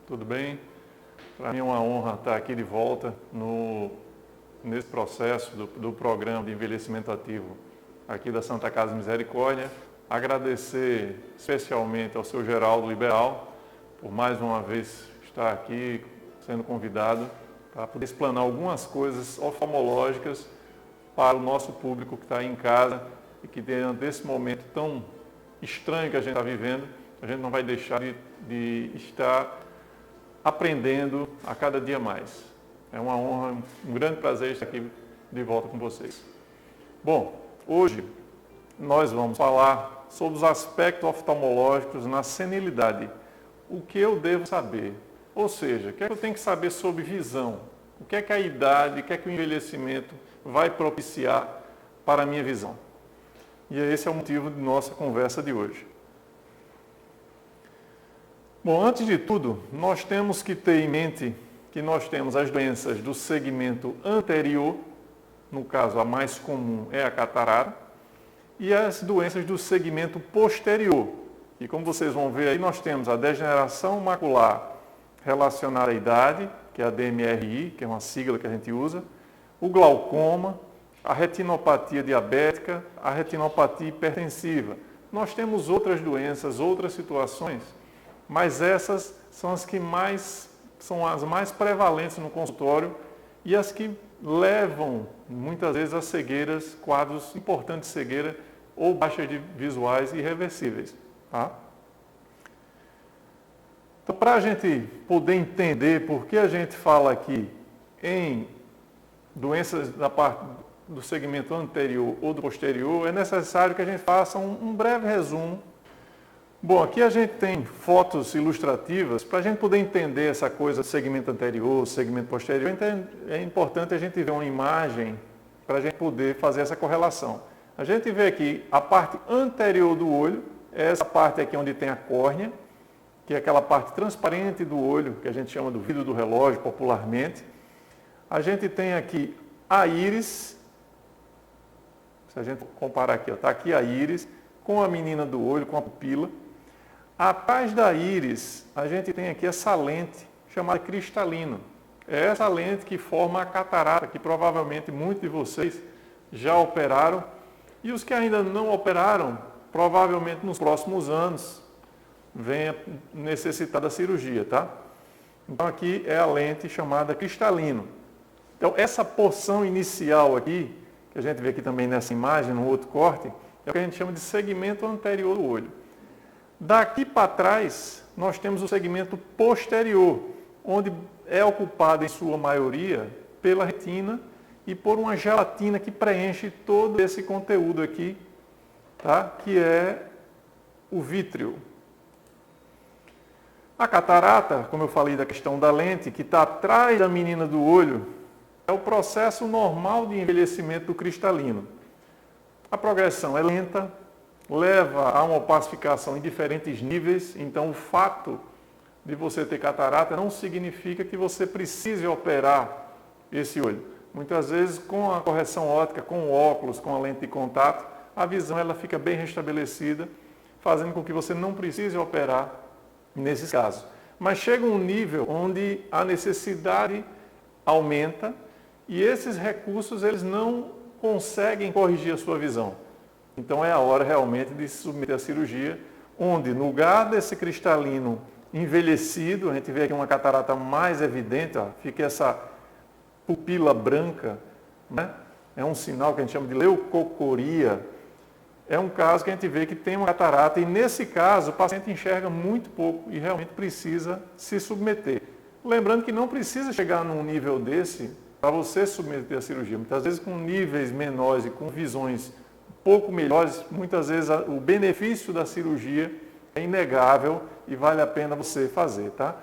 tudo bem? Para mim é uma honra estar aqui de volta nesse processo do programa de envelhecimento ativo aqui da Santa Casa Misericórdia. Agradecer especialmente ao seu Geraldo Liberal por mais uma vez estar aqui sendo convidado para poder explanar algumas coisas oftalmológicas para o nosso público que está aí em casa e que diante desse momento tão estranho que a gente está vivendo, a gente não vai deixar de estar aprendendo a cada dia mais. É uma honra, um grande prazer estar aqui de volta com vocês. Bom, hoje nós vamos falar sobre os aspectos oftalmológicos na senilidade. O que eu devo saber? Ou seja, o que é que eu tenho que saber sobre visão? O que é que a idade, o que é que o envelhecimento vai propiciar para a minha visão? E esse é o motivo de nossa conversa de hoje. Bom, antes de tudo, nós temos que ter em mente que nós temos as doenças do segmento anterior, no caso a mais comum é a catarata, e as doenças do segmento posterior. E como vocês vão ver aí, nós temos a degeneração macular relacionada à idade, que é a DMRI, que é uma sigla que a gente usa, o glaucoma, a retinopatia diabética, a retinopatia hipertensiva. Nós temos outras doenças, outras situações, mas essas são as que são as mais prevalentes no consultório e as que levam muitas vezes a cegueiras, quadros importantes de cegueira ou baixas de visuais irreversíveis. Tá? Então, para a gente poder entender por que a gente fala aqui em doenças da parte do segmento anterior ou do posterior, é necessário que a gente faça um breve resumo. Bom, aqui a gente tem fotos ilustrativas para a gente poder entender essa coisa do segmento anterior, segmento posterior. Então, é importante a gente ver uma imagem para a gente poder fazer essa correlação. A gente vê aqui a parte anterior do olho, essa parte aqui onde tem a córnea, que é aquela parte transparente do olho, que a gente chama do vidro do relógio popularmente. A gente tem aqui a íris, se a gente comparar aqui, está aqui a íris com a menina do olho, com a pupila. Atrás da íris, a gente tem aqui essa lente chamada cristalino. É essa lente que forma a catarata, que provavelmente muitos de vocês já operaram. E os que ainda não operaram, provavelmente nos próximos anos, venha necessitar da cirurgia, tá? Então aqui é a lente chamada cristalino. Então essa porção inicial aqui, que a gente vê aqui também nessa imagem, no outro corte, é o que a gente chama de segmento anterior do olho. Daqui para trás, nós temos o segmento posterior, onde é ocupado em sua maioria pela retina e por uma gelatina que preenche todo esse conteúdo aqui, tá? Que é o vítreo. A catarata, como eu falei da questão da lente, que está atrás da menina do olho, é o processo normal de envelhecimento do cristalino. A progressão é lenta, leva a uma opacificação em diferentes níveis, então o fato de você ter catarata não significa que você precise operar esse olho. Muitas vezes, com a correção óptica, com o óculos, com a lente de contato, a visão ela fica bem restabelecida, fazendo com que você não precise operar nesses casos. Mas chega um nível onde a necessidade aumenta e esses recursos eles não conseguem corrigir a sua visão. Então é a hora realmente de se submeter à cirurgia, onde no lugar desse cristalino envelhecido, a gente vê aqui uma catarata mais evidente, ó, fica essa pupila branca, né? É um sinal que a gente chama de leucocoria. É um caso que a gente vê que tem uma catarata e nesse caso o paciente enxerga muito pouco e realmente precisa se submeter. Lembrando que não precisa chegar num nível desse para você submeter à cirurgia. Muitas vezes com níveis menores e com visões pouco melhores, muitas vezes o benefício da cirurgia é inegável e vale a pena você fazer, tá?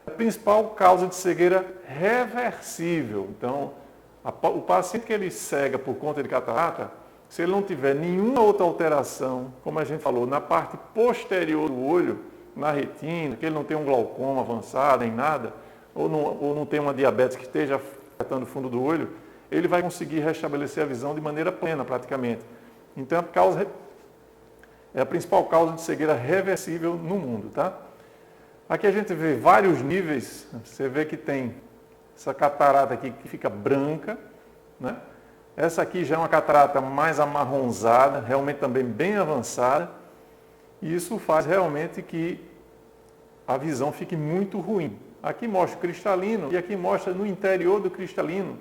A principal causa de cegueira reversível. Então, o paciente que ele cega por conta de catarata, se ele não tiver nenhuma outra alteração, como a gente falou, na parte posterior do olho, na retina, que ele não tem um glaucoma avançado em nada, ou não tem uma diabetes que esteja afetando o fundo do olho, ele vai conseguir restabelecer a visão de maneira plena, praticamente. Então, é a principal causa de cegueira reversível no mundo, tá? Aqui a gente vê vários níveis, você vê que tem essa catarata aqui que fica branca, né? Essa aqui já é uma catarata mais amarronzada, realmente também bem avançada, e isso faz realmente que a visão fique muito ruim. Aqui mostra o cristalino e aqui mostra no interior do cristalino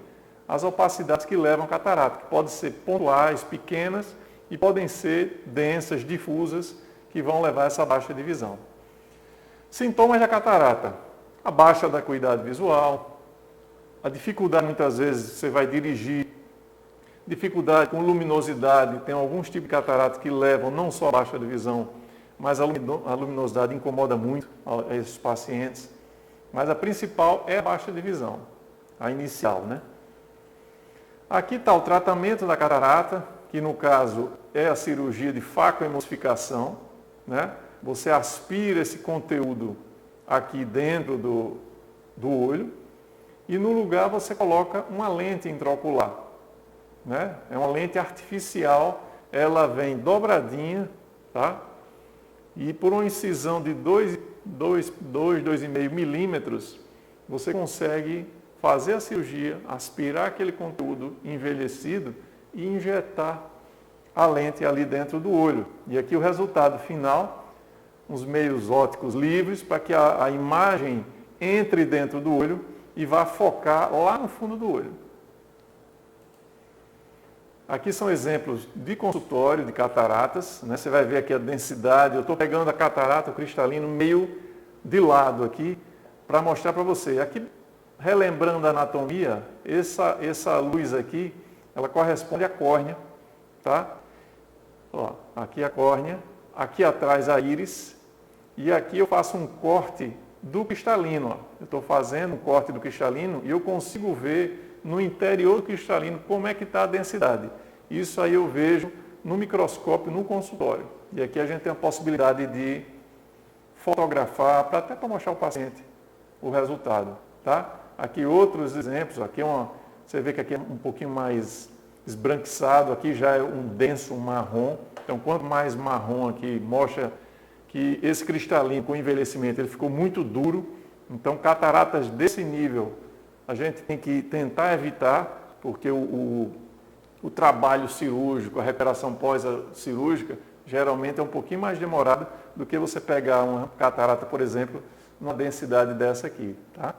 as opacidades que levam à catarata, que podem ser pontuais, pequenas, e podem ser densas, difusas, que vão levar a essa baixa de visão. Sintomas da catarata: a baixa da acuidade visual, a dificuldade, muitas vezes, você vai dirigir, dificuldade com luminosidade, tem alguns tipos de catarata que levam não só a baixa de visão, mas a luminosidade incomoda muito a esses pacientes. Mas a principal é a baixa de visão, a inicial, né? Aqui está o tratamento da catarata, que no caso é a cirurgia de facoemulsificação, né? Você aspira esse conteúdo aqui dentro do olho e no lugar você coloca uma lente intraocular, né? É uma lente artificial, ela vem dobradinha, tá? E por uma incisão de 2,5 milímetros, você consegue fazer a cirurgia, aspirar aquele conteúdo envelhecido e injetar a lente ali dentro do olho. E aqui o resultado final, uns meios ópticos livres, para que a imagem entre dentro do olho e vá focar lá no fundo do olho. Aqui são exemplos de consultório de cataratas, né? Você vai ver aqui a densidade. Eu estou pegando a catarata, o cristalino, meio de lado aqui, para mostrar para você. Aqui, relembrando a anatomia, essa luz aqui, ela corresponde à córnea, tá? Ó, aqui a córnea, aqui atrás a íris, e aqui eu faço um corte do cristalino. Ó. Eu estou fazendo um corte do cristalino e eu consigo ver no interior do cristalino como é que está a densidade. Isso aí eu vejo no microscópio, no consultório. E aqui a gente tem a possibilidade de fotografar, até para mostrar ao paciente o resultado. Tá? Aqui outros exemplos, aqui você vê que aqui é um pouquinho mais esbranquiçado, aqui já é um denso marrom. Então, quanto mais marrom aqui, mostra que esse cristalino com envelhecimento ele ficou muito duro. Então, cataratas desse nível a gente tem que tentar evitar, porque o trabalho cirúrgico, a recuperação pós-cirúrgica, geralmente é um pouquinho mais demorada do que você pegar uma catarata, por exemplo, numa densidade dessa aqui. Tá?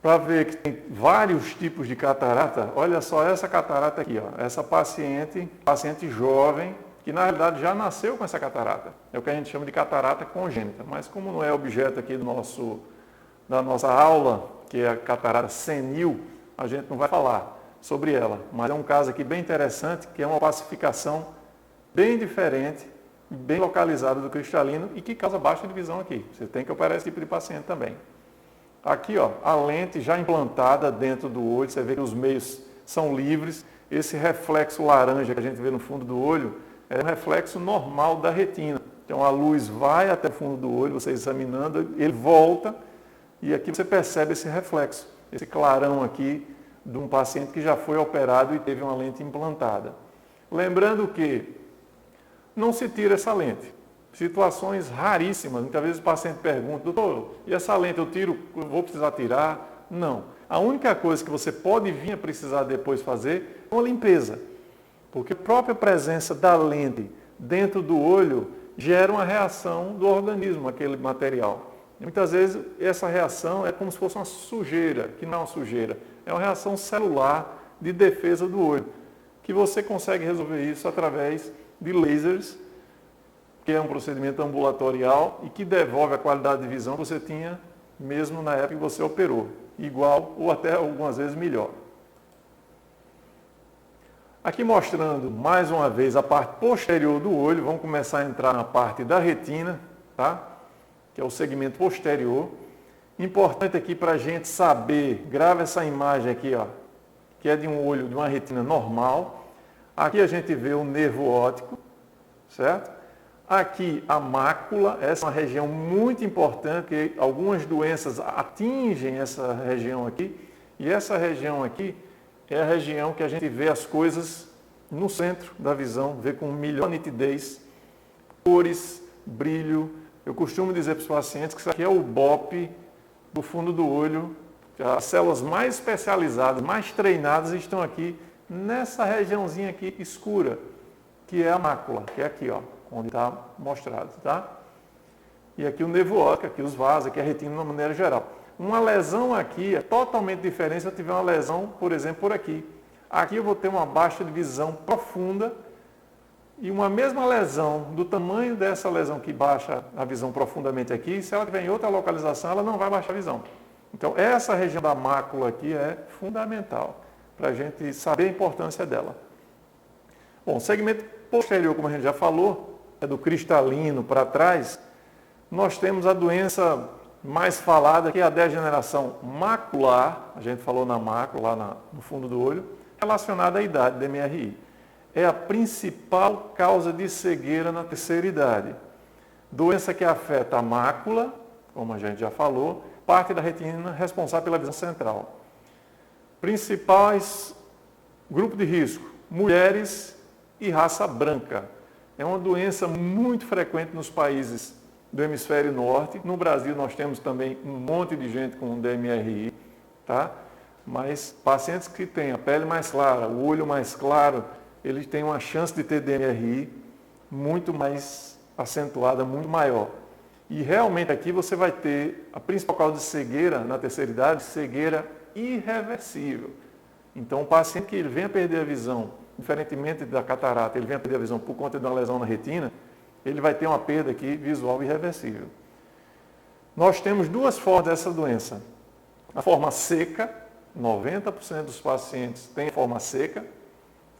Para ver que tem vários tipos de catarata, olha só essa catarata aqui, ó, essa paciente jovem, que na realidade já nasceu com essa catarata. É o que a gente chama de catarata congênita, mas como não é objeto aqui da nossa aula, que é a catarata senil, a gente não vai falar sobre ela. Mas é um caso aqui bem interessante, que é uma pacificação bem diferente, bem localizada do cristalino e que causa baixa de visão aqui. Você tem que operar esse tipo de paciente também. Aqui, ó, a lente já implantada dentro do olho, você vê que os meios são livres. Esse reflexo laranja que a gente vê no fundo do olho é um reflexo normal da retina. Então a luz vai até o fundo do olho, você examinando, ele volta e aqui você percebe esse reflexo, esse clarão aqui de um paciente que já foi operado e teve uma lente implantada. Lembrando que não se tira essa lente. Situações raríssimas. Muitas vezes o paciente pergunta, doutor, e essa lente eu tiro, eu vou precisar tirar? Não. A única coisa que você pode vir a precisar depois fazer é uma limpeza. Porque a própria presença da lente dentro do olho gera uma reação do organismo, aquele material. E muitas vezes essa reação é como se fosse uma sujeira, que não é uma sujeira. É uma reação celular de defesa do olho, que você consegue resolver isso através de lasers, que é um procedimento ambulatorial e que devolve a qualidade de visão que você tinha mesmo na época que você operou, igual ou até algumas vezes melhor. Aqui mostrando mais uma vez a parte posterior do olho, vamos começar a entrar na parte da retina, tá? Que é o segmento posterior. Importante aqui para a gente saber, grava essa imagem aqui, ó, que é de um olho, de uma retina normal. Aqui a gente vê o nervo óptico, certo? Aqui a mácula, essa é uma região muito importante, que algumas doenças atingem essa região aqui, e essa região aqui é a região que a gente vê as coisas no centro da visão, vê com melhor nitidez, cores, brilho, Eu costumo dizer para os pacientes que isso aqui é o BOPE do fundo do olho. As células mais especializadas, mais treinadas estão aqui nessa regiãozinha aqui escura, que é a mácula, que é aqui, ó, onde está mostrado, tá? E aqui o nervo óptico, aqui os vasos, aqui a retina de uma maneira geral. Uma lesão aqui é totalmente diferente se eu tiver uma lesão, por exemplo, por aqui. Aqui eu vou ter uma baixa de visão profunda e uma mesma lesão, do tamanho dessa lesão que baixa a visão profundamente aqui, se ela tiver em outra localização, ela não vai baixar a visão. Então, essa região da mácula aqui é fundamental para a gente saber a importância dela. Bom, o segmento posterior, como a gente já falou, é do cristalino para trás. Nós temos a doença mais falada, que é a degeneração macular, a gente falou na mácula, lá no fundo do olho, relacionada à idade, DMRI. É a principal causa de cegueira na terceira idade. Doença que afeta a mácula, como a gente já falou, parte da retina responsável pela visão central. Principais grupos de risco, mulheres e raça branca. É uma doença muito frequente nos países do hemisfério norte. No Brasil nós temos também um monte de gente com DMRI, tá? Mas pacientes que têm a pele mais clara, o olho mais claro, eles têm uma chance de ter DMRI muito mais acentuada, muito maior. E realmente aqui você vai ter a principal causa de cegueira na terceira idade, cegueira irreversível. Então o paciente que ele venha perder a visão, diferentemente da catarata, ele venha perder a visão por conta de uma lesão na retina, ele vai ter uma perda aqui visual irreversível. Nós temos duas formas dessa doença. A forma seca, 90% dos pacientes têm a forma seca,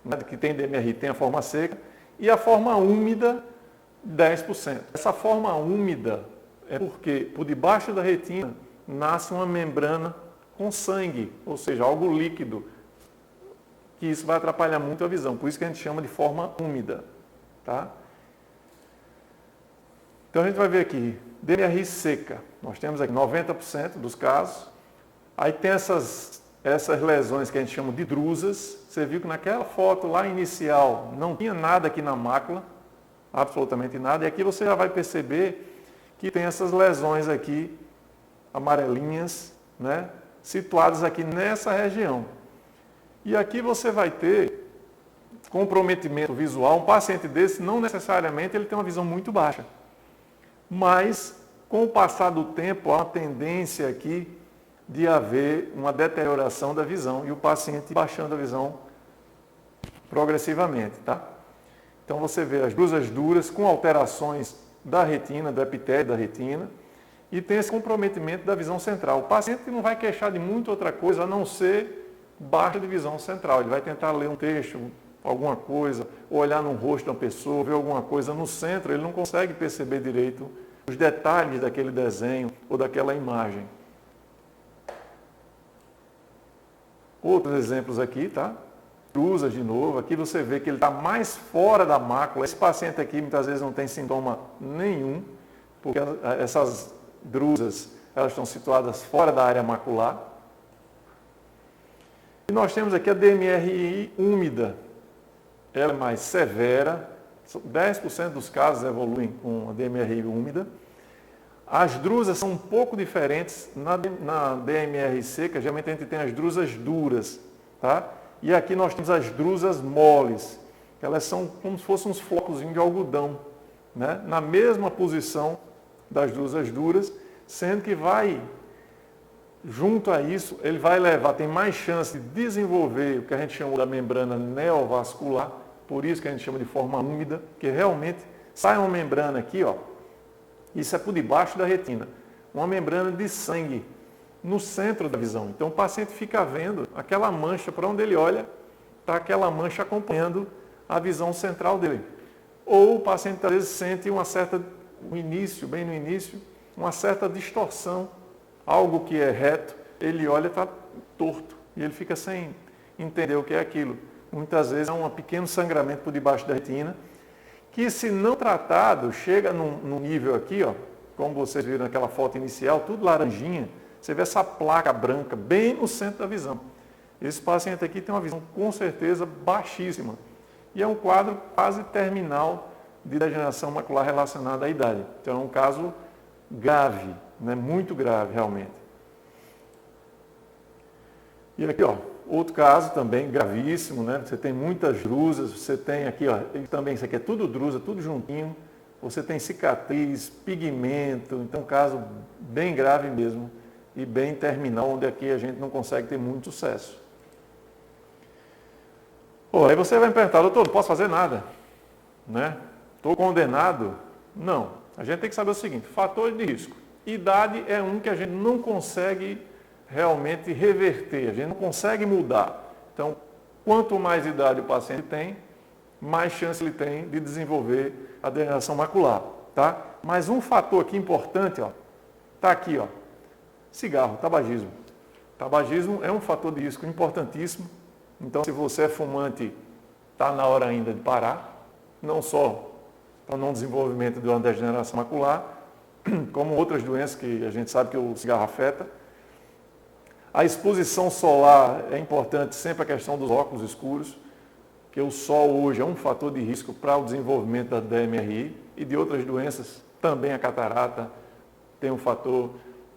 né, que tem DMRI tem a forma seca, e a forma úmida, 10%. Essa forma úmida é porque por debaixo da retina nasce uma membrana com sangue, ou seja, algo líquido, que isso vai atrapalhar muito a visão, por isso que a gente chama de forma úmida, tá? Então a gente vai ver aqui, DMRI seca, nós temos aqui 90% dos casos, aí tem essas lesões que a gente chama de drusas. Você viu que naquela foto lá inicial não tinha nada aqui na mácula, absolutamente nada, e aqui você já vai perceber que tem essas lesões aqui, amarelinhas, né, situadas aqui nessa região. E aqui você vai ter comprometimento visual. Um paciente desse, não necessariamente ele tem uma visão muito baixa, mas com o passar do tempo há uma tendência aqui de haver uma deterioração da visão e o paciente baixando a visão progressivamente, tá? Então você vê as drusas duras com alterações da retina, do epitélio da retina, e tem esse comprometimento da visão central. O paciente não vai queixar de muita outra coisa a não ser baixa de visão central. Ele vai tentar ler um texto, alguma coisa, ou olhar no rosto de uma pessoa, ver alguma coisa no centro, ele não consegue perceber direito os detalhes daquele desenho ou daquela imagem. Outros exemplos aqui, tá? Drusas de novo, aqui você vê que ele está mais fora da mácula. Esse paciente aqui muitas vezes não tem sintoma nenhum, porque essas drusas elas estão situadas fora da área macular. E nós temos aqui a DMRI úmida. Ela é mais severa, 10% dos casos evoluem com a DMRI úmida. As drusas são um pouco diferentes. Na DMRI seca, geralmente a gente tem as drusas duras, tá? E aqui nós temos as drusas moles. Elas são como se fossem uns flocos de algodão, né? Na mesma posição das drusas duras, sendo que vai, junto a isso, ele vai levar, tem mais chance de desenvolver o que a gente chama da membrana neovascular, por isso que a gente chama de forma úmida, que realmente sai uma membrana aqui, ó, isso é por debaixo da retina, uma membrana de sangue no centro da visão. Então o paciente fica vendo aquela mancha, para onde ele olha, está aquela mancha acompanhando a visão central dele. Ou o paciente às vezes sente bem no início, uma certa distorção, algo que é reto, ele olha e está torto, e ele fica sem entender o que é aquilo. Muitas vezes é um pequeno sangramento por debaixo da retina, que se não tratado, chega num nível aqui, ó, como vocês viram naquela foto inicial, tudo laranjinha, você vê essa placa branca bem no centro da visão. Esse paciente aqui tem uma visão com certeza baixíssima. E é um quadro quase terminal de degeneração macular relacionada à idade. Então é um caso grave, né? Muito grave realmente. E aqui, ó, outro caso também gravíssimo, né? Você tem muitas drusas, você tem aqui, ó, também isso aqui é tudo drusa, tudo juntinho. Você tem cicatriz, pigmento, então um caso bem grave mesmo e bem terminal, onde aqui a gente não consegue ter muito sucesso. Pô, aí você vai me perguntar, doutor, não posso fazer nada, né? Estou condenado? Não. A gente tem que saber o seguinte, fatores de risco. Idade é um que a gente não consegue realmente reverter, a gente não consegue mudar. Então, quanto mais idade o paciente tem, mais chance ele tem de desenvolver a degeneração macular, tá? Mas um fator aqui importante, ó, tá aqui, ó, cigarro, tabagismo. Tabagismo é um fator de risco importantíssimo. Então, se você é fumante, está na hora ainda de parar, não só para o não desenvolvimento de uma degeneração macular, como outras doenças que a gente sabe que o cigarro afeta. A exposição solar é importante, sempre a questão dos óculos escuros, que o sol hoje é um fator de risco para o desenvolvimento da DMRI e de outras doenças, também a catarata tem um fator,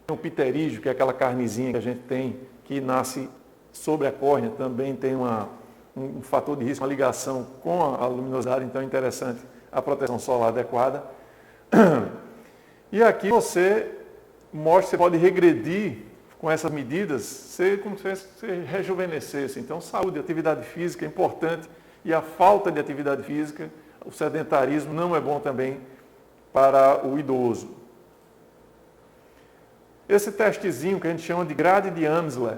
tem o pterígio, que é aquela carnezinha que a gente tem, que nasce sobre a córnea, também tem um fator de risco, uma ligação com a luminosidade, então é interessante a proteção solar adequada. E aqui você mostra, você pode regredir com essas medidas, como se você rejuvenescesse. Então, saúde, atividade física é importante e a falta de atividade física, o sedentarismo não é bom também para o idoso. Esse testezinho que a gente chama de grade de Amsler,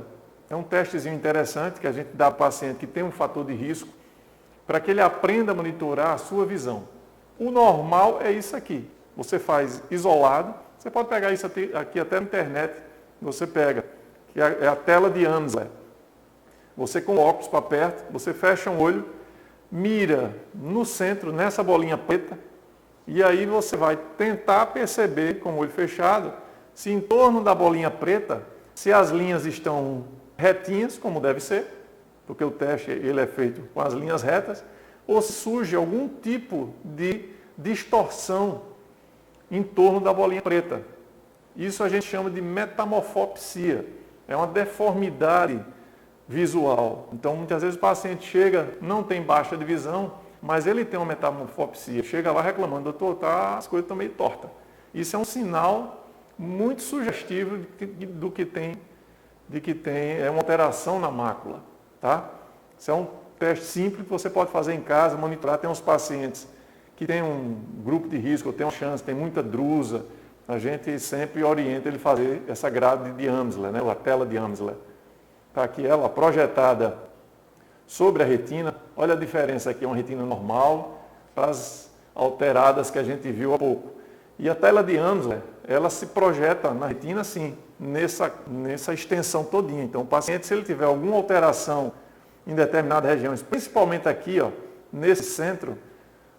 é um testezinho interessante que a gente dá ao paciente que tem um fator de risco para que ele aprenda a monitorar a sua visão. O normal é isso aqui. Você faz isolado, você pode pegar isso aqui até na internet, você pega, que é a tela de Amsler. Você com o óculos para perto, você fecha um olho, mira no centro, nessa bolinha preta, e aí você vai tentar perceber com o olho fechado, se em torno da bolinha preta, se as linhas estão retinhas, como deve ser, porque o teste ele é feito com as linhas retas, ou surge algum tipo de distorção em torno da bolinha preta. Isso a gente chama de metamorfopsia, é uma deformidade visual. Então, muitas vezes o paciente chega, não tem baixa de visão, mas ele tem uma metamorfopsia, chega lá reclamando, doutor, as coisas estão meio tortas. Isso é um sinal muito sugestivo de que tem uma alteração na mácula, tá? Isso é um teste simples que você pode fazer em casa, monitorar. Tem uns pacientes que têm um grupo de risco, ou tem uma chance, tem muita drusa, a gente sempre orienta ele a fazer essa grade de Amsler, né? A tela de Amsler. Está aqui ela projetada sobre a retina. Olha a diferença aqui, é uma retina normal para as alteradas que a gente viu há pouco. E a tela de Amsler, ela se projeta na retina assim, nessa extensão todinha. Então, o paciente, se ele tiver alguma alteração em determinadas regiões, principalmente aqui, ó, nesse centro,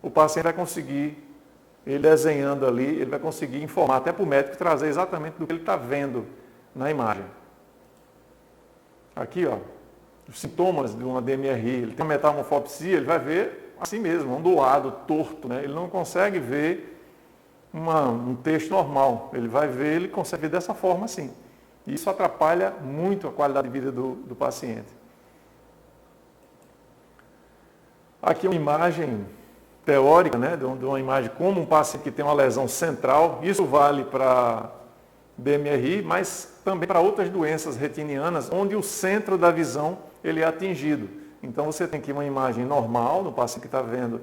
o paciente vai conseguir, ele desenhando ali, ele vai conseguir informar até para o médico trazer exatamente do que ele está vendo na imagem. Aqui, ó, os sintomas de uma DMRI, ele tem uma metamorfopsia, ele vai ver assim mesmo, ondulado, torto, né? Ele não consegue ver um texto normal, ele vai ver, ele consegue ver dessa forma assim. Isso atrapalha muito a qualidade de vida do paciente. Aqui uma imagem teórica, né, de uma imagem como um paciente que tem uma lesão central. Isso vale para DMRI, mas também para outras doenças retinianas, onde o centro da visão ele é atingido. Então você tem aqui uma imagem normal, do paciente que está vendo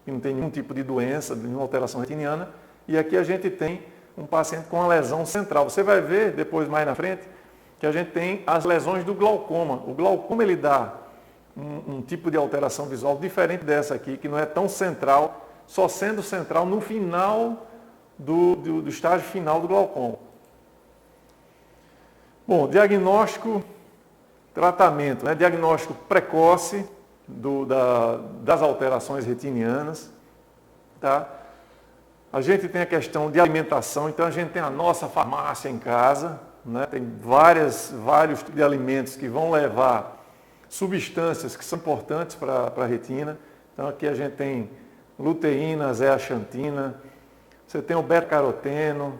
que não tem nenhum tipo de doença, nenhuma alteração retiniana, e aqui a gente tem um paciente com uma lesão central. Você vai ver depois mais na frente que a gente tem as lesões do glaucoma. O glaucoma ele dá um tipo de alteração visual diferente dessa aqui, que não é tão central, só sendo central no final do estágio final do glaucoma. Bom, diagnóstico, tratamento, né? Diagnóstico precoce das alterações retinianas, tá? A gente tem a questão de alimentação, então a gente tem a nossa farmácia em casa, né? Tem vários tipos de alimentos que vão levar substâncias que são importantes para a retina. Então aqui a gente tem luteína, zeaxantina, você tem o beta-caroteno,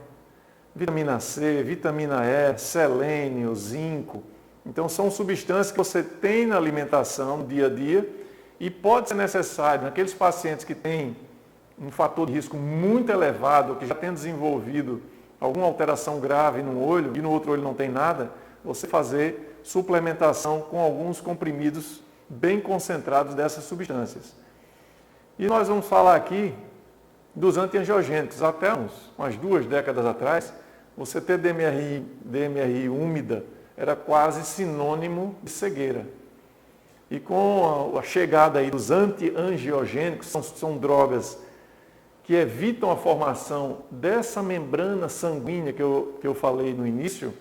vitamina C, vitamina E, selênio, zinco. Então são substâncias que você tem na alimentação no dia a dia e pode ser necessário naqueles pacientes que têm um fator de risco muito elevado, que já tem desenvolvido alguma alteração grave no olho e no outro olho não tem nada, você fazer suplementação com alguns comprimidos bem concentrados dessas substâncias. E nós vamos falar aqui dos antiangiogênicos. Até umas 2 décadas atrás, você ter DMRI úmida era quase sinônimo de cegueira. E com a chegada aí dos antiangiogênicos, são drogas que evitam a formação dessa membrana sanguínea que eu falei no início,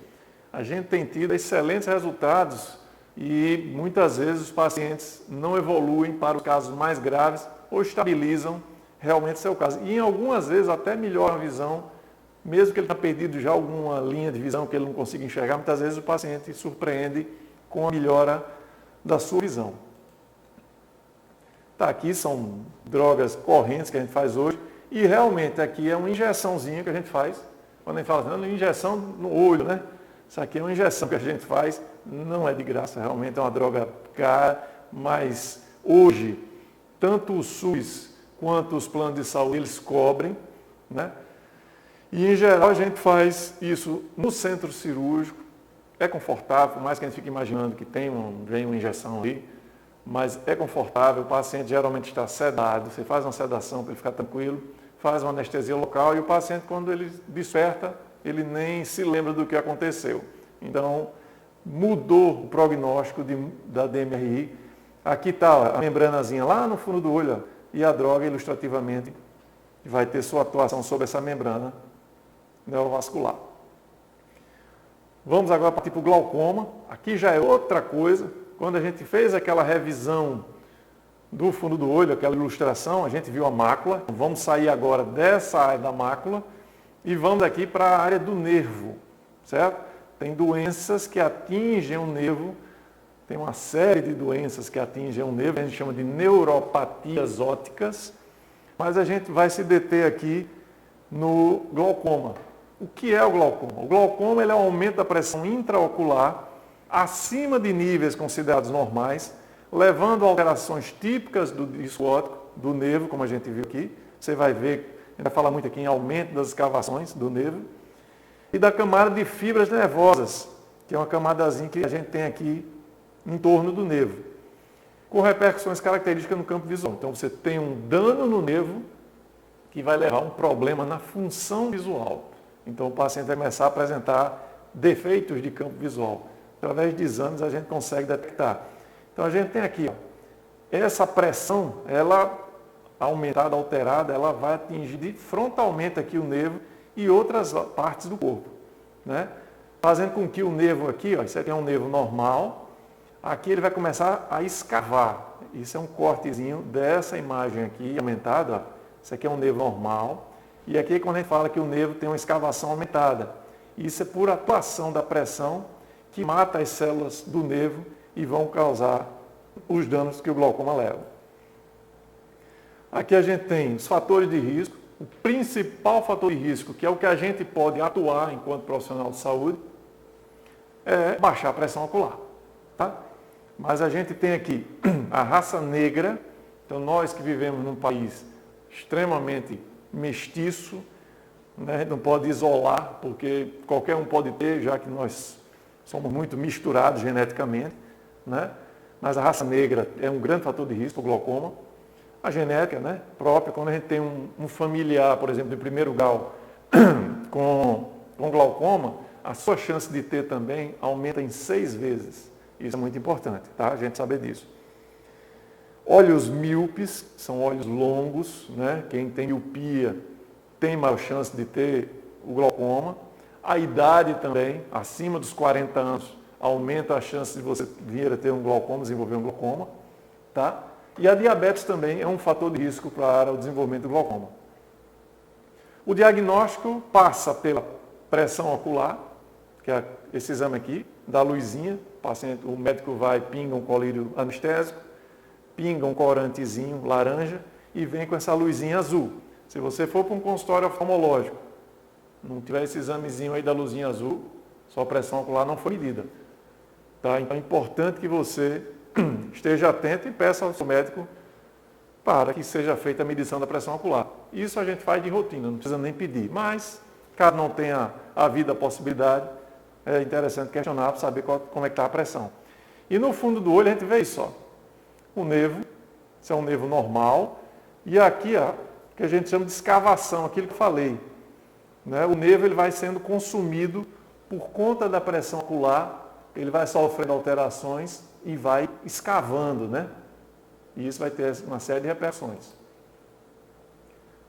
a gente tem tido excelentes resultados e muitas vezes os pacientes não evoluem para os casos mais graves ou estabilizam realmente seu caso. E em algumas vezes até melhoram a visão, mesmo que ele tenha perdido já alguma linha de visão que ele não consiga enxergar, muitas vezes o paciente surpreende com a melhora da sua visão. Tá, aqui são drogas correntes que a gente faz hoje e realmente aqui é uma injeçãozinha que a gente faz. Quando a gente fala assim, injeção no olho, né? Isso aqui é uma injeção que a gente faz, não é de graça, realmente é uma droga cara, mas hoje tanto o SUS quanto os planos de saúde eles cobrem, né? E em geral a gente faz isso no centro cirúrgico, é confortável, por mais que a gente fique imaginando que vem uma injeção ali, mas é confortável, o paciente geralmente está sedado, você faz uma sedação para ele ficar tranquilo, faz uma anestesia local e o paciente quando ele desperta, ele nem se lembra do que aconteceu. Então, mudou o prognóstico da DMRI. Aqui está a membranazinha lá no fundo do olho, ó, e a droga ilustrativamente vai ter sua atuação sobre essa membrana neurovascular. Vamos agora partir para o glaucoma. Aqui já é outra coisa. Quando a gente fez aquela revisão do fundo do olho, aquela ilustração, a gente viu a mácula. Vamos sair agora dessa área da mácula e vamos aqui para a área do nervo, certo? Tem doenças que atingem o nervo, tem uma série de doenças que atingem o nervo, a gente chama de neuropatias ópticas, mas a gente vai se deter aqui no glaucoma. O que é o glaucoma? O glaucoma ele é um aumento da pressão intraocular acima de níveis considerados normais, levando a alterações típicas do disco óptico, do nervo, como a gente viu aqui. Você vai ver, a gente vai falar muito aqui em aumento das escavações do nervo, e da camada de fibras nervosas, que é uma camadazinha que a gente tem aqui em torno do nervo, com repercussões características no campo visual. Então você tem um dano no nervo que vai levar a um problema na função visual. Então o paciente vai começar a apresentar defeitos de campo visual. Através de exames a gente consegue detectar. Então a gente tem aqui, ó, essa pressão, ela aumentada, alterada, ela vai atingir frontalmente aqui o nervo e outras partes do corpo, né? Fazendo com que o nervo aqui, ó, isso aqui é um nervo normal, aqui ele vai começar a escavar. Isso é um cortezinho dessa imagem aqui aumentada, ó. Isso aqui é um nervo normal. E aqui quando a gente fala que o nervo tem uma escavação aumentada, isso é por atuação da pressão que mata as células do nervo e vão causar os danos que o glaucoma leva. Aqui a gente tem os fatores de risco. O principal fator de risco, que é o que a gente pode atuar enquanto profissional de saúde, é baixar a pressão ocular. Tá? Mas a gente tem aqui a raça negra, então nós que vivemos num país extremamente mestiço, né? A gente não pode isolar, porque qualquer um pode ter, já que nós somos muito misturados geneticamente, né? Mas a raça negra é um grande fator de risco para o glaucoma. A genética, né, própria, quando a gente tem um familiar, por exemplo, de primeiro grau com glaucoma, a sua chance de ter também aumenta em 6 vezes. Isso é muito importante, tá? A gente saber disso. Olhos míopes, são olhos longos, né? Quem tem miopia tem maior chance de ter o glaucoma. A idade também, acima dos 40 anos, aumenta a chance de você vir a ter um glaucoma, desenvolver um glaucoma, tá? E a diabetes também é um fator de risco para o desenvolvimento do glaucoma. O diagnóstico passa pela pressão ocular, que é esse exame aqui, da luzinha, o médico vai, pinga um colírio anestésico, pinga um corantezinho laranja e vem com essa luzinha azul. Se você for para um consultório oftalmológico, não tiver esse examezinho aí da luzinha azul, sua pressão ocular não foi medida. Tá? Então é importante que você esteja atento e peça ao seu médico para que seja feita a medição da pressão ocular. Isso a gente faz de rotina, não precisa nem pedir. Mas, caso não tenha havido a possibilidade, é interessante questionar para saber como é que está a pressão. E no fundo do olho a gente vê isso, ó. O nervo, isso é um nervo normal, e aqui, ó, que a gente chama de escavação, aquilo que eu falei. Né? O nervo ele vai sendo consumido por conta da pressão ocular, ele vai sofrendo alterações e vai escavando, né? E isso vai ter uma série de repercussões.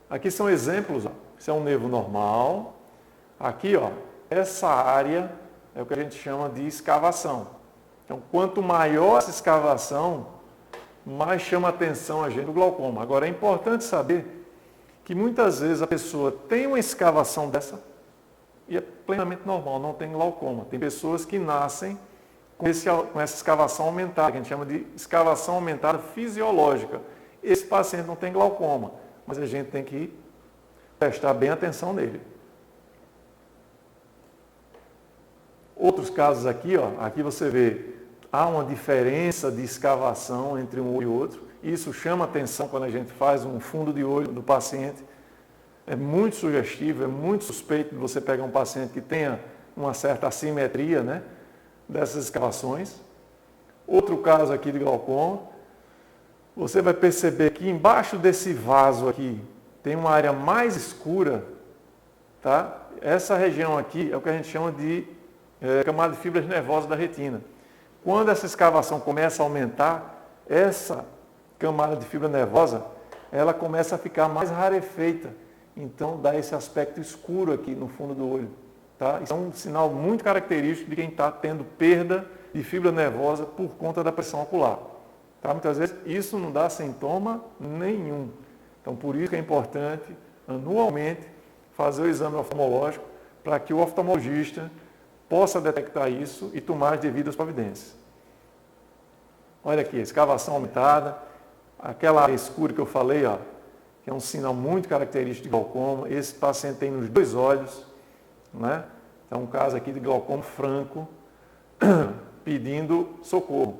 Aqui são exemplos, ó. Isso é um nervo normal. Aqui, ó, essa área é o que a gente chama de escavação. Então, quanto maior essa escavação, mais chama a atenção a gente do glaucoma. Agora, é importante saber que muitas vezes a pessoa tem uma escavação dessa e é plenamente normal, não tem glaucoma. Tem pessoas que nascem com essa escavação aumentada, que a gente chama de escavação aumentada fisiológica. Esse paciente não tem glaucoma, mas a gente tem que prestar bem atenção nele. Outros casos aqui, ó, aqui você vê, há uma diferença de escavação entre um olho e outro. Isso chama atenção quando a gente faz um fundo de olho do paciente. É muito sugestivo, é muito suspeito de você pegar um paciente que tenha uma certa assimetria, né, dessas escavações. Outro caso aqui de glaucoma, você vai perceber que embaixo desse vaso aqui tem uma área mais escura, tá? Essa região aqui é o que a gente chama de camada de fibras nervosas da retina. Quando essa escavação começa a aumentar, essa camada de fibra nervosa, ela começa a ficar mais rarefeita. Então dá esse aspecto escuro aqui no fundo do olho. Tá? Isso é um sinal muito característico de quem está tendo perda de fibra nervosa por conta da pressão ocular. Tá? Muitas vezes isso não dá sintoma nenhum. Então por isso que é importante, anualmente, fazer o exame oftalmológico para que o oftalmologista possa detectar isso e tomar as devidas providências. Olha aqui, escavação aumentada, aquela área escura que eu falei, ó, que é um sinal muito característico de glaucoma. Esse paciente tem nos dois olhos, né? É um caso aqui de glaucoma franco, pedindo socorro.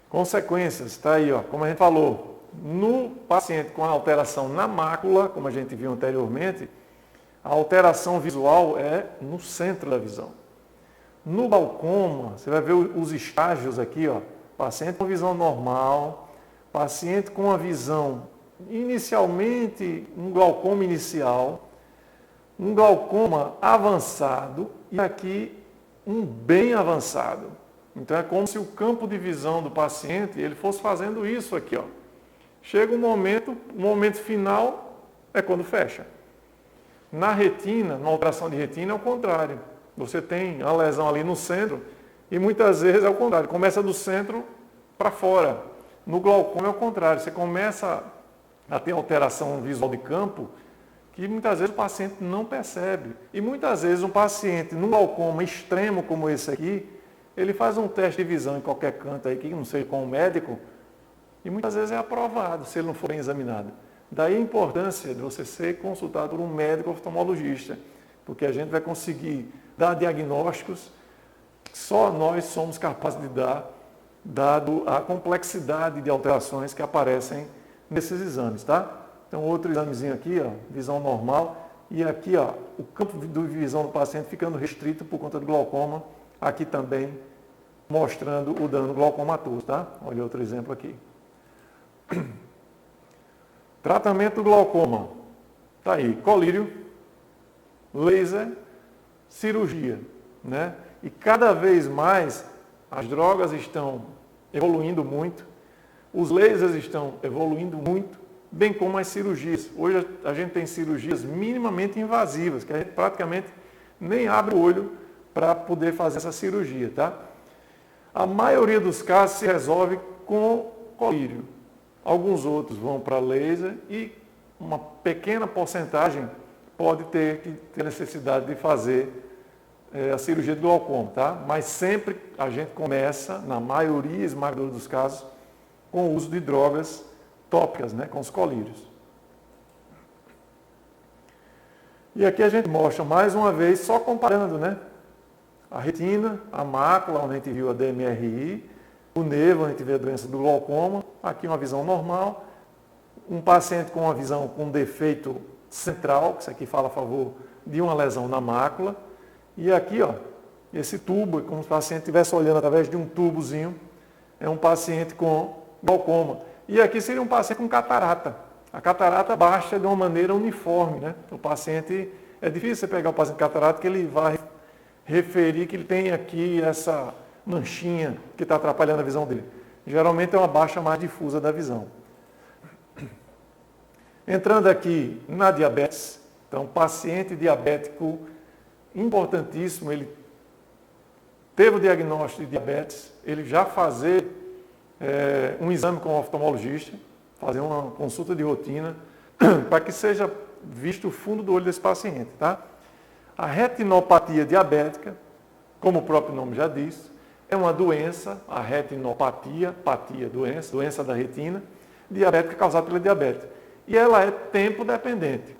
Consequências, está aí, ó, como a gente falou, no paciente com alteração na mácula, como a gente viu anteriormente, a alteração visual é no centro da visão. No glaucoma, você vai ver os estágios aqui, ó, paciente com visão normal, paciente com uma visão inicialmente, um glaucoma inicial, um glaucoma avançado e aqui um bem avançado. Então é como se o campo de visão do paciente ele fosse fazendo isso aqui, ó. Chega um momento final é quando fecha. Na retina, na alteração de retina é o contrário. Você tem a lesão ali no centro e muitas vezes é o contrário, começa do centro para fora. No glaucoma é o contrário, você começa a ter alteração visual de campo que muitas vezes o paciente não percebe. E muitas vezes um paciente num glaucoma extremo como esse aqui, ele faz um teste de visão em qualquer canto aí, que não sei com o médico, e muitas vezes é aprovado se ele não for bem examinado. Daí a importância de você ser consultado por um médico oftalmologista, porque a gente vai conseguir dar diagnósticos que só nós somos capazes de dar, dado a complexidade de alterações que aparecem nesses exames, tá? Então, outro examezinho aqui, ó, visão normal, e aqui, ó, o campo de visão do paciente ficando restrito por conta do glaucoma, aqui também mostrando o dano glaucomatoso, tá? Olha outro exemplo aqui. Tratamento do glaucoma. Tá aí, colírio, laser, cirurgia, né? E cada vez mais as drogas estão evoluindo muito, os lasers estão evoluindo muito, bem como as cirurgias. Hoje a gente tem cirurgias minimamente invasivas, que a gente praticamente nem abre o olho para poder fazer essa cirurgia, tá? A maioria dos casos se resolve com colírio. Alguns outros vão para laser e uma pequena porcentagem pode ter necessidade de fazer a cirurgia do glaucoma, tá? Mas sempre a gente começa, na maioria esmagadora dos casos, com o uso de drogas tópicas, né, com os colírios. E aqui a gente mostra mais uma vez, só comparando, né, a retina, a mácula, onde a gente viu a DMRI, o nervo, onde a gente vê a doença do glaucoma, aqui uma visão normal, um paciente com uma visão com defeito central, que isso aqui fala a favor de uma lesão na mácula, e aqui, ó, esse tubo, como se o paciente estivesse olhando através de um tubozinho, é um paciente com glaucoma. E aqui seria um paciente com catarata. A catarata baixa de uma maneira uniforme, né? O paciente, é difícil você pegar o paciente com catarata que ele vai referir que ele tem aqui essa manchinha que está atrapalhando a visão dele. Geralmente é uma baixa mais difusa da visão. Entrando aqui na diabetes, então paciente diabético importantíssimo, ele teve o diagnóstico de diabetes, ele já fazer um exame com o oftalmologista, fazer uma consulta de rotina, para que seja visto o fundo do olho desse paciente, tá? A retinopatia diabética, como o próprio nome já diz, é uma doença, a retinopatia, doença da retina, diabética causada pela diabetes. E ela é tempo dependente.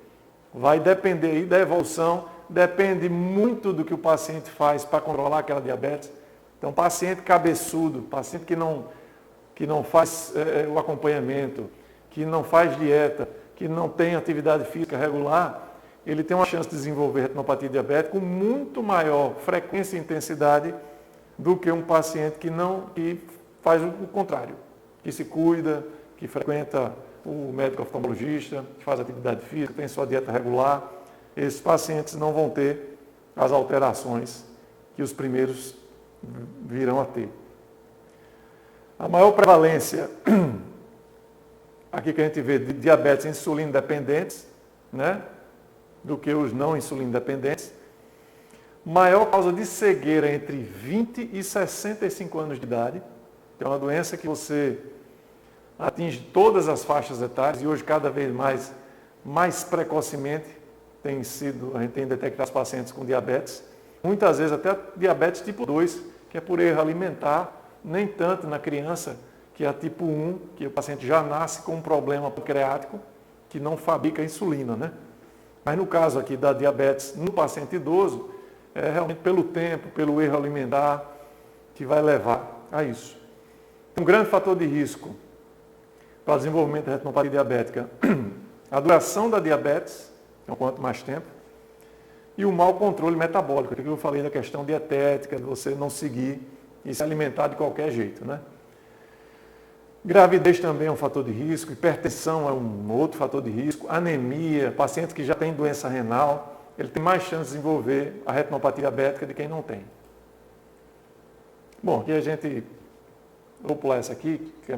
Vai depender aí da evolução, depende muito do que o paciente faz para controlar aquela diabetes. Então, paciente cabeçudo, paciente que não faz o acompanhamento, que não faz dieta, que não tem atividade física regular, ele tem uma chance de desenvolver retinopatia diabética com muito maior frequência e intensidade do que um paciente que faz o contrário, que se cuida, que frequenta o médico oftalmologista, que faz atividade física, tem sua dieta regular. Esses pacientes não vão ter as alterações que os primeiros virão a ter. A maior prevalência, aqui que a gente vê, de diabetes insulino dependentes, né, do que os não insulino dependentes. Maior causa de cegueira entre 20 e 65 anos de idade. É uma doença que você atinge todas as faixas etárias e hoje cada vez mais precocemente a gente tem detectado os pacientes com diabetes. Muitas vezes até diabetes tipo 2, que é por erro alimentar, nem tanto na criança, que é a tipo 1, que o paciente já nasce com um problema pancreático que não fabrica insulina, né? Mas no caso aqui da diabetes no paciente idoso, é realmente pelo tempo, pelo erro alimentar que vai levar a isso. Um grande fator de risco para o desenvolvimento da retinopatia diabética, a duração da diabetes, então quanto mais tempo, e o mau controle metabólico, que eu falei da questão dietética, de você não seguir e se alimentar de qualquer jeito, né? Gravidez também é um fator de risco, hipertensão é um outro fator de risco, anemia, paciente que já tem doença renal, ele tem mais chance de desenvolver a retinopatia diabética de quem não tem. Bom, aqui vou pular essa aqui, que é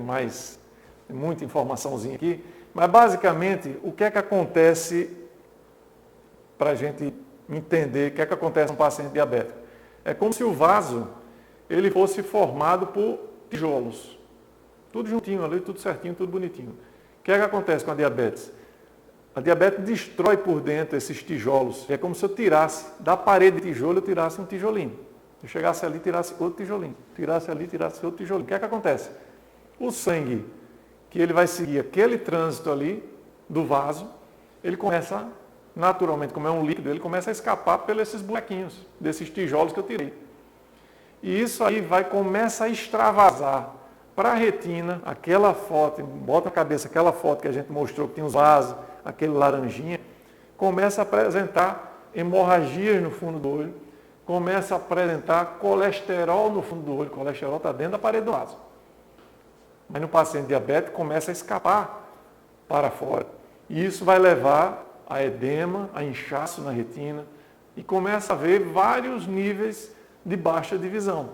muita informaçãozinha aqui, mas basicamente o que é que acontece para a gente entender o que é que acontece no paciente diabético? É como se o vaso ele fosse formado por tijolos. Tudo juntinho ali, tudo certinho, tudo bonitinho. O que é que acontece com a diabetes? A diabetes destrói por dentro esses tijolos. É como se eu tirasse da parede de tijolo, eu tirasse um tijolinho. Eu chegasse ali, tirasse outro tijolinho. Tirasse ali, tirasse outro tijolinho. O que é que acontece? O sangue, que ele vai seguir aquele trânsito ali do vaso, ele começa, naturalmente, como é um líquido, ele começa a escapar pelos esses buraquinhos, desses tijolos que eu tirei. E isso aí começa a extravasar para a retina, aquela foto, bota na cabeça aquela foto que a gente mostrou, que tinha os vasos, aquele laranjinha, começa a apresentar hemorragias no fundo do olho, começa a apresentar colesterol no fundo do olho, o colesterol está dentro da parede do vaso. Mas no paciente diabético começa a escapar para fora. E isso vai levar a edema, a inchaço na retina, e começa a haver vários níveis de baixa de visão.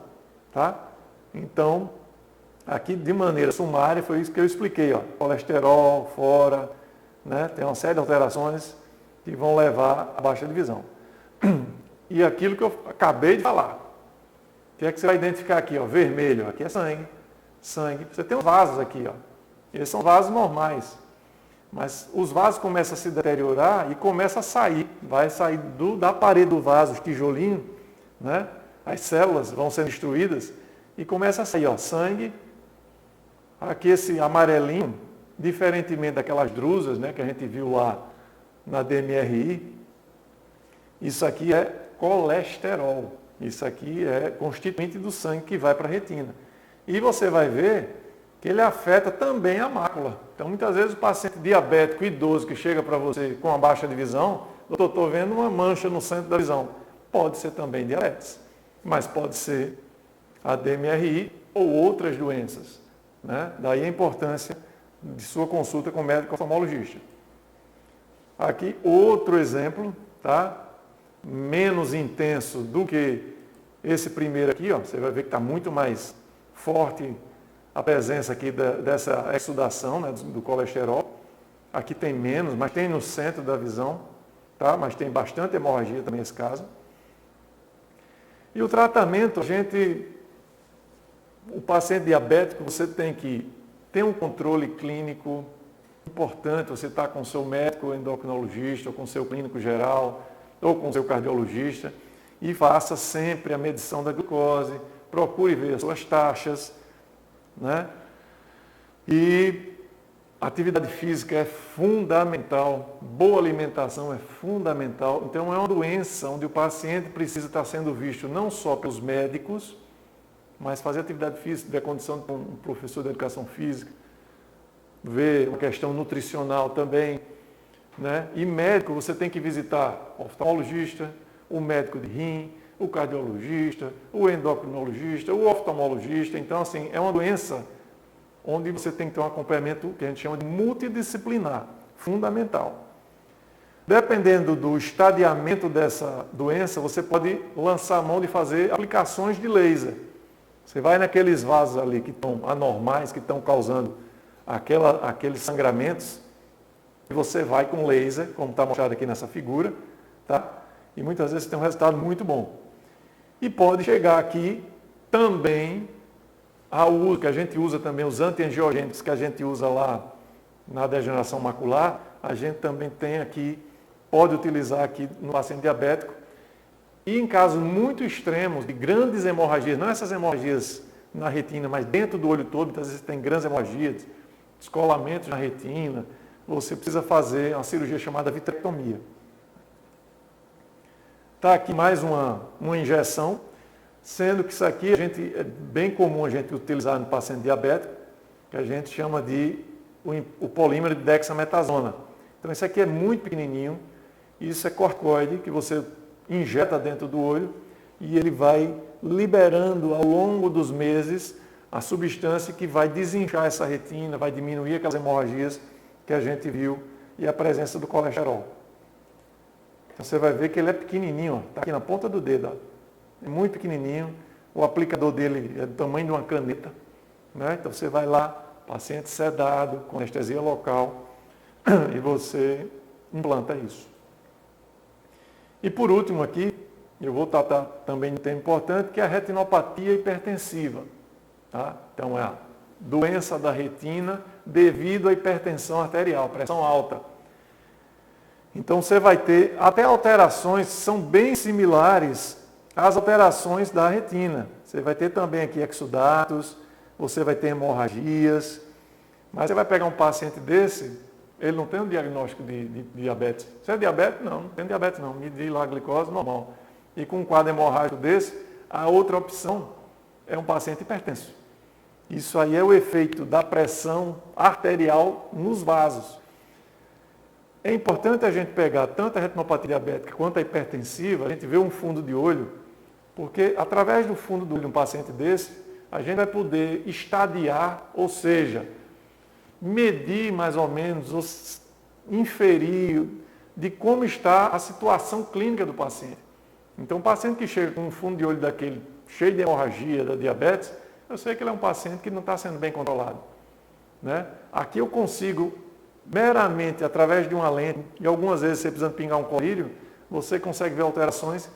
Tá? Então, aqui de maneira sumária, foi isso que eu expliquei. Ó. Colesterol fora, né? Tem uma série de alterações que vão levar à baixa de visão. E aquilo que eu acabei de falar. O que é que você vai identificar aqui? Ó? Vermelho, aqui é sangue. Sangue. Você tem os vasos aqui. Ó. Eles são vasos normais. Mas os vasos começam a se deteriorar e começa a sair. Vai sair da parede do vaso, os tijolinhos, né? As células vão sendo destruídas e começa a sair, ó, sangue. Aqui esse amarelinho diferentemente daquelas drusas, né, que a gente viu lá na DMRI, isso aqui é colesterol. Isso aqui é constituinte do sangue que vai para a retina. E você vai ver que ele afeta também a mácula. Então, muitas vezes o paciente diabético idoso que chega para você com uma baixa de visão, doutor, estou vendo uma mancha no centro da visão. Pode ser também diabetes, mas pode ser a DMRI ou outras doenças, né? Daí a importância de sua consulta com o médico oftalmologista. Aqui outro exemplo, tá? Menos intenso do que esse primeiro aqui, ó. Você vai ver que está muito mais forte a presença aqui dessa exudação, né, do colesterol. Aqui tem menos, mas tem no centro da visão, tá? Mas tem bastante hemorragia também nesse caso. E o tratamento, o paciente diabético, você tem que ter um controle clínico importante. Você está com o seu médico endocrinologista, ou com o seu clínico geral, ou com o seu cardiologista, e faça sempre a medição da glicose, procure ver as suas taxas, né? E atividade física é fundamental, boa alimentação é fundamental. Então é uma doença onde o paciente precisa estar sendo visto não só pelos médicos, mas fazer atividade física, ter a condição de um professor de educação física, ver uma questão nutricional também, né? E médico, você tem que visitar o oftalmologista, o médico de rim, o cardiologista, o endocrinologista, o oftalmologista. Então, assim, é uma doença onde você tem que ter um acompanhamento que a gente chama de multidisciplinar, fundamental. Dependendo do estadiamento dessa doença, você pode lançar a mão de fazer aplicações de laser. Você vai naqueles vasos ali que estão anormais, que estão causando aqueles sangramentos, e você vai com laser, como está mostrado aqui nessa figura, tá? E muitas vezes tem um resultado muito bom. E pode chegar aqui também ao uso, que a gente usa também, os antiangiogênicos que a gente usa lá na degeneração macular, a gente também tem aqui, pode utilizar aqui no paciente diabético. E em casos muito extremos, de grandes hemorragias, não essas hemorragias na retina, mas dentro do olho todo, muitas vezes tem grandes hemorragias, descolamentos na retina, você precisa fazer uma cirurgia chamada vitrectomia. Está aqui mais uma injeção, sendo que isso aqui é bem comum a gente utilizar no paciente diabético, que a gente chama de o polímero de dexametasona. Então isso aqui é muito pequenininho, isso é corticoide que você injeta dentro do olho e ele vai liberando ao longo dos meses a substância que vai desinchar essa retina, vai diminuir aquelas hemorragias que a gente viu e a presença do colesterol. Então você vai ver que ele é pequenininho, está aqui na ponta do dedo, ó. É muito pequenininho, o aplicador dele é do tamanho de uma caneta, né? Então você vai lá, paciente sedado, com anestesia local, e você implanta isso. E por último aqui, eu vou tratar também de um tema importante, que é a retinopatia hipertensiva. Tá? Então é a doença da retina devido à hipertensão arterial, pressão alta. Então você vai ter até alterações que são bem similares às alterações da retina. Você vai ter também aqui exudatos, você vai ter hemorragias, mas você vai pegar um paciente desse, ele não tem um diagnóstico de diabetes. Você é diabetes? Não tem diabetes não. Medir lá a glicose normal. E com um quadro hemorrágico desse, a outra opção é um paciente hipertenso. Isso aí é o efeito da pressão arterial nos vasos. É importante a gente pegar tanto a retinopatia diabética quanto a hipertensiva, a gente vê um fundo de olho, porque através do fundo do olho de um paciente desse, a gente vai poder estadiar, ou seja, medir mais ou menos, ou inferir de como está a situação clínica do paciente. Então, o paciente que chega com um fundo de olho daquele cheio de hemorragia da diabetes, eu sei que ele é um paciente que não está sendo bem controlado, né? Aqui eu consigo, meramente através de uma lente, e algumas vezes você precisa pingar um colírio, você consegue ver alterações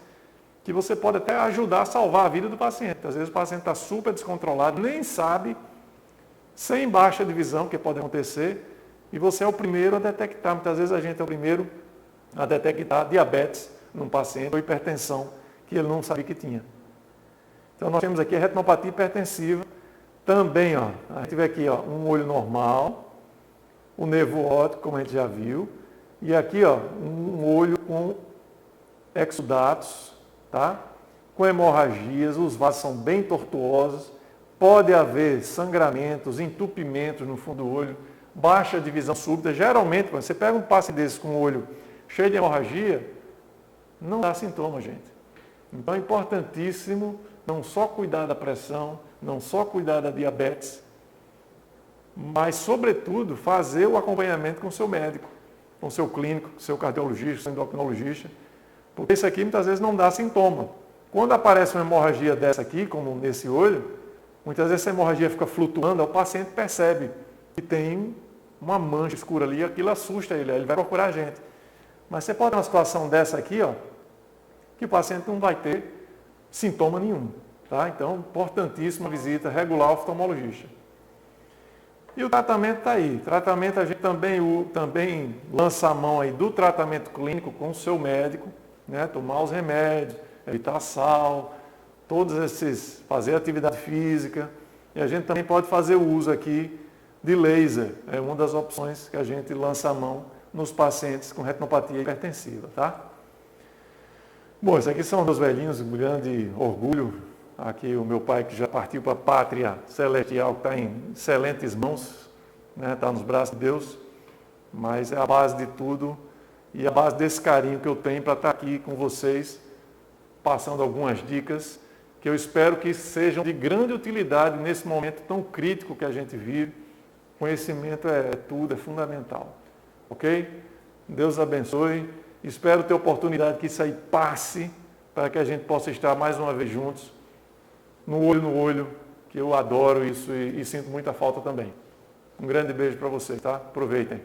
que você pode até ajudar a salvar a vida do paciente. Às vezes o paciente está super descontrolado, nem sabe, sem baixa de visão, que pode acontecer, e você é o primeiro a detectar. Muitas vezes a gente é o primeiro a detectar diabetes num paciente ou hipertensão que ele não sabia que tinha. Então nós temos aqui a retinopatia hipertensiva, também, ó, a gente vê aqui, ó, um olho normal, o nervo óptico, como a gente já viu, e aqui, ó, um olho com exudatos, tá? Com hemorragias, os vasos são bem tortuosos, pode haver sangramentos, entupimentos no fundo do olho, baixa divisão súbita. Geralmente, quando você pega um paciente desse com o olho cheio de hemorragia, não dá sintoma, gente. Então é importantíssimo não só cuidar da pressão, não só cuidar da diabetes, mas, sobretudo, fazer o acompanhamento com o seu médico, com o seu clínico, com o seu cardiologista, seu endocrinologista, porque isso aqui muitas vezes não dá sintoma. Quando aparece uma hemorragia dessa aqui, como nesse olho, muitas vezes essa hemorragia fica flutuando, o paciente percebe que tem uma mancha escura ali, aquilo assusta ele, aí ele vai procurar a gente. Mas você pode ter uma situação dessa aqui, ó, que o paciente não vai ter sintoma nenhum. Tá? Então, importantíssima visita regular ao oftalmologista. E o tratamento está aí. Tratamento, a gente também lança a mão aí do tratamento clínico com o seu médico, né? Tomar os remédios, evitar sal, fazer atividade física. E a gente também pode fazer o uso aqui de laser. É uma das opções que a gente lança a mão nos pacientes com retinopatia hipertensiva, tá? Bom, esses aqui são meus velhinhos, um grande orgulho. Aqui o meu pai que já partiu para a pátria celestial, que está em excelentes mãos, né? Está nos braços de Deus, mas é a base de tudo e a base desse carinho que eu tenho para estar aqui com vocês, passando algumas dicas que eu espero que sejam de grande utilidade nesse momento tão crítico que a gente vive. Conhecimento é tudo, é fundamental. Ok? Deus abençoe. Espero ter oportunidade que isso aí passe para que a gente possa estar mais uma vez juntos, no olho, que eu adoro isso e sinto muita falta também. Um grande beijo para vocês, tá? Aproveitem.